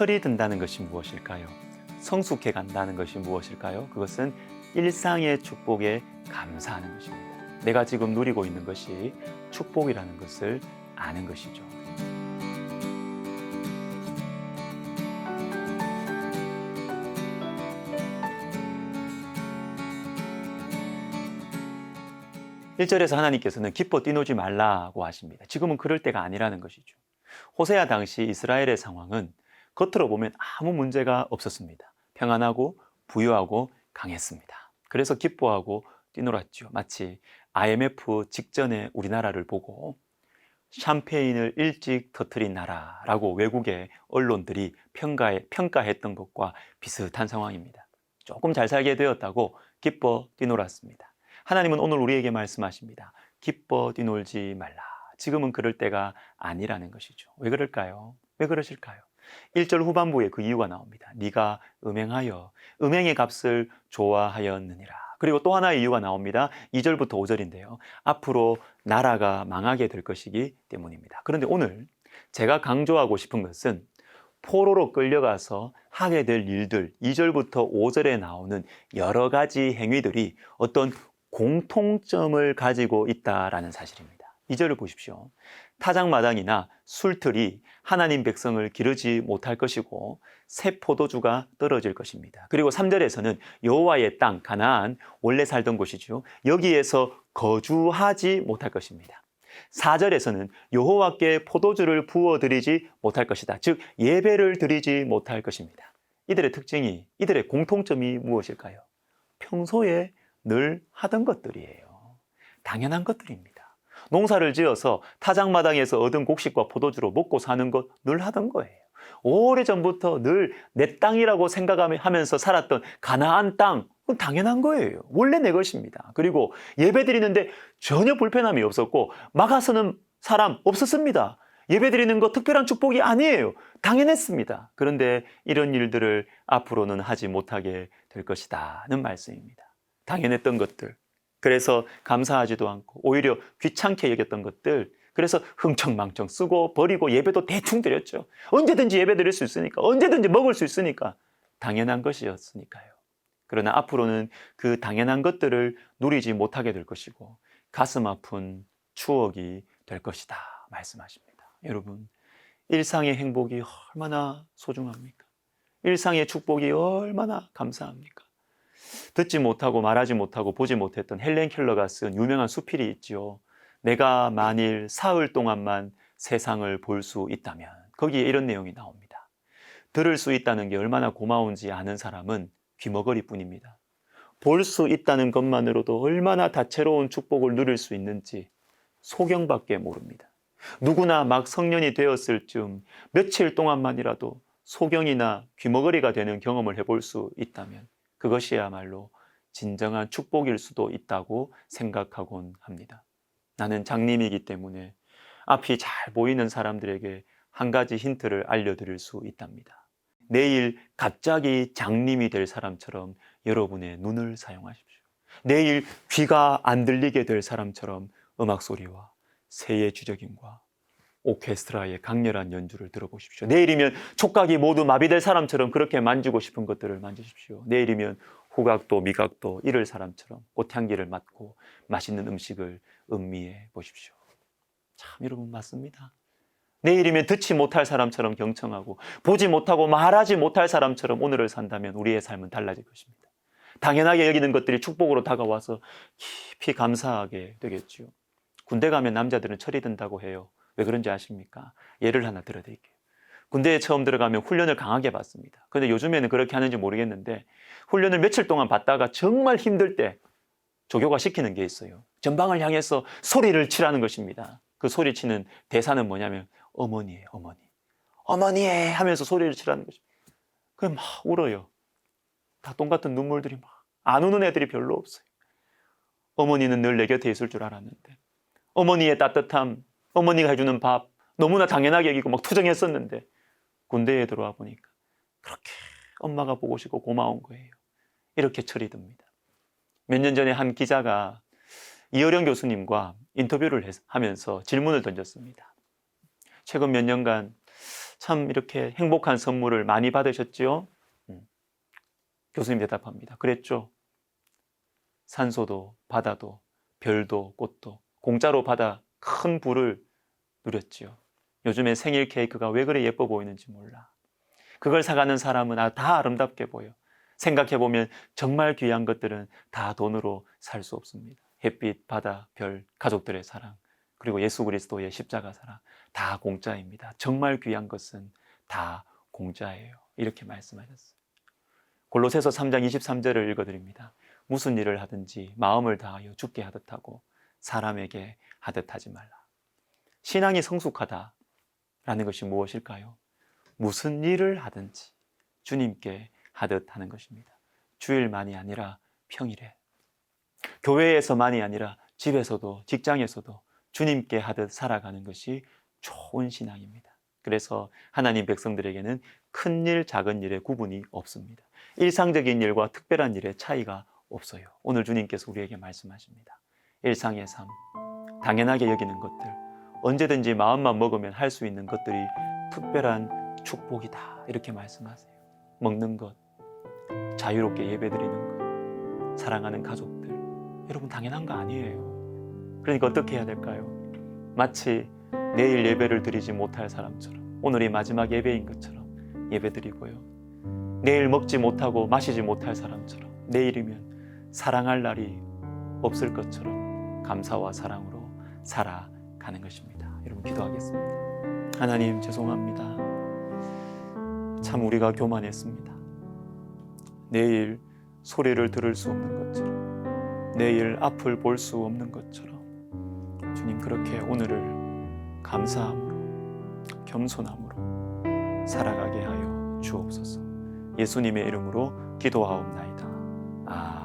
철이 든다는 것이 무엇일까요? 성숙해 간다는 것이 무엇일까요? 그것은 일상의 축복에 감사하는 것입니다. 내가 지금 누리고 있는 것이 축복이라는 것을 아는 것이죠. (1절에서) 하나님께서는 기뻐 뛰놀지 말라고 하십니다. 지금은 그럴 때가 아니라는 것이죠. 호세아 당시 이스라엘의 상황은 겉으로 보면 아무 문제가 없었습니다. 평안하고 부유하고 강했습니다. 그래서 기뻐하고 뛰놀았죠. 마치 IMF 직전에 우리나라를 보고 샴페인을 일찍 터뜨린 나라라고 외국의 언론들이 평가했던 것과 비슷한 상황입니다. 조금 잘 살게 되었다고 기뻐 뛰놀았습니다. 하나님은 오늘 우리에게 말씀하십니다. 기뻐 뛰놀지 말라. 지금은 그럴 때가 아니라는 것이죠. 왜 그럴까요? 왜 그러실까요? 1절 후반부에 그 이유가 나옵니다. 네가 음행하여 음행의 값을 좋아하였느니라. 그리고 또 하나의 이유가 나옵니다. 2절부터 5절인데요. 앞으로 나라가 망하게 될 것이기 때문입니다. 그런데 오늘 제가 강조하고 싶은 것은 포로로 끌려가서 하게 될 일들, 2절부터 5절에 나오는 여러 가지 행위들이 어떤 공통점을 가지고 있다라는 사실입니다. 2절을 보십시오. 타작마당이나 술틀이 하나님 백성을 기르지 못할 것이고 새 포도주가 떨어질 것입니다. 그리고 3절에서는 여호와의 땅 가나안, 원래 살던 곳이죠. 여기에서 거주하지 못할 것입니다. 4절에서는 여호와께 포도주를 부어드리지 못할 것이다. 즉 예배를 드리지 못할 것입니다. 이들의 특징이, 이들의 공통점이 무엇일까요? 평소에 늘 하던 것들이에요. 당연한 것들입니다. 농사를 지어서 타작마당에서 얻은 곡식과 포도주로 먹고 사는 것 늘 하던 거예요. 오래전부터 늘 내 땅이라고 생각하면서 살았던 가나안 땅, 그건 당연한 거예요. 원래 내 것입니다. 그리고 예배 드리는데 전혀 불편함이 없었고 막아서는 사람 없었습니다. 예배 드리는 거 특별한 축복이 아니에요. 당연했습니다. 그런데 이런 일들을 앞으로는 하지 못하게 될 것이다는 말씀입니다. 당연했던 것들, 그래서 감사하지도 않고 오히려 귀찮게 여겼던 것들, 그래서 흥청망청 쓰고 버리고 예배도 대충 드렸죠. 언제든지 예배 드릴 수 있으니까, 언제든지 먹을 수 있으니까, 당연한 것이었으니까요. 그러나 앞으로는 그 당연한 것들을 누리지 못하게 될 것이고 가슴 아픈 추억이 될 것이다 말씀하십니다. 여러분, 일상의 행복이 얼마나 소중합니까? 일상의 축복이 얼마나 감사합니까? 듣지 못하고 말하지 못하고 보지 못했던 헬렌 켈러가 쓴 유명한 수필이 있지요. 내가 만일 사흘 동안만 세상을 볼 수 있다면, 거기에 이런 내용이 나옵니다. 들을 수 있다는 게 얼마나 고마운지 아는 사람은 귀머거리뿐입니다. 볼 수 있다는 것만으로도 얼마나 다채로운 축복을 누릴 수 있는지 소경밖에 모릅니다. 누구나 막 성년이 되었을 즈음 며칠 동안만이라도 소경이나 귀머거리가 되는 경험을 해볼 수 있다면 그것이야말로 진정한 축복일 수도 있다고 생각하곤 합니다. 나는 장님이기 때문에 앞이 잘 보이는 사람들에게 한 가지 힌트를 알려드릴 수 있답니다. 내일 갑자기 장님이 될 사람처럼 여러분의 눈을 사용하십시오. 내일 귀가 안 들리게 될 사람처럼 음악 소리와 새의 주저김과 오케스트라의 강렬한 연주를 들어보십시오. 내일이면 촉각이 모두 마비될 사람처럼 그렇게 만지고 싶은 것들을 만지십시오. 내일이면 후각도 미각도 잃을 사람처럼 꽃향기를 맡고 맛있는 음식을 음미해 보십시오. 참 여러분, 맞습니다. 내일이면 듣지 못할 사람처럼 경청하고 보지 못하고 말하지 못할 사람처럼 오늘을 산다면 우리의 삶은 달라질 것입니다. 당연하게 여기는 것들이 축복으로 다가와서 깊이 감사하게 되겠죠. 군대 가면 남자들은 철이 든다고 해요. 왜 그런지 아십니까? 예를 하나 들어드릴게요. 군대에 처음 들어가면 훈련을 강하게 받습니다. 그런데 요즘에는 그렇게 하는지 모르겠는데 훈련을 며칠 동안 받다가 정말 힘들 때 조교가 시키는 게 있어요. 전방을 향해서 소리를 치라는 것입니다. 그 소리치는 대사는 뭐냐면 어머니예요. 어머니. 어머니에 하면서 소리를 치라는 것입니다. 그냥 막 울어요. 다 똑같은 눈물들이 막 안 우는 애들이 별로 없어요. 어머니는 늘 내 곁에 있을 줄 알았는데, 어머니의 따뜻함, 어머니가 해주는 밥 너무나 당연하게 여기고 막 투정했었는데 군대에 들어와 보니까 그렇게 엄마가 보고 싶고 고마운 거예요. 이렇게 철이 듭니다. 몇 년 전에 한 기자가 이어령 교수님과 인터뷰를 하면서 질문을 던졌습니다. 최근 몇 년간 참 이렇게 행복한 선물을 많이 받으셨지요? 교수님 대답합니다. 그랬죠. 산소도 바다도 별도 꽃도 공짜로 받아 큰 부를 누렸지요. 요즘에 생일 케이크가 왜 그래 예뻐 보이는지 몰라. 그걸 사가는 사람은 다 아름답게 보여. 생각해보면 정말 귀한 것들은 다 돈으로 살 수 없습니다. 햇빛, 바다, 별, 가족들의 사랑, 그리고 예수 그리스도의 십자가 사랑 다 공짜입니다. 정말 귀한 것은 다 공짜예요. 이렇게 말씀하셨어요. 골로새서 3장 23절을 읽어드립니다. 무슨 일을 하든지 마음을 다하여 주께 하듯 하고 사람에게 하듯 하지 말라. 신앙이 성숙하다라는 것이 무엇일까요? 무슨 일을 하든지 주님께 하듯 하는 것입니다. 주일만이 아니라 평일에, 교회에서만이 아니라 집에서도 직장에서도 주님께 하듯 살아가는 것이 좋은 신앙입니다. 그래서 하나님 백성들에게는 큰 일, 작은 일의 구분이 없습니다. 일상적인 일과 특별한 일의 차이가 없어요. 오늘 주님께서 우리에게 말씀하십니다. 일상의 삶, 당연하게 여기는 것들, 언제든지 마음만 먹으면 할 수 있는 것들이 특별한 축복이다. 이렇게 말씀하세요. 먹는 것, 자유롭게 예배드리는 것, 사랑하는 가족들, 여러분 당연한 거 아니에요. 그러니까 어떻게 해야 될까요? 마치 내일 예배를 드리지 못할 사람처럼, 오늘이 마지막 예배인 것처럼 예배드리고요. 내일 먹지 못하고 마시지 못할 사람처럼, 내일이면 사랑할 날이 없을 것처럼 감사와 사랑으로 살아가는 것입니다. 여러분 기도하겠습니다. 하나님 죄송합니다. 참 우리가 교만했습니다. 내일 소리를 들을 수 없는 것처럼, 내일 앞을 볼 수 없는 것처럼 주님 그렇게 오늘을 감사함으로 겸손함으로 살아가게 하여 주옵소서. 예수님의 이름으로 기도하옵나이다. 아멘.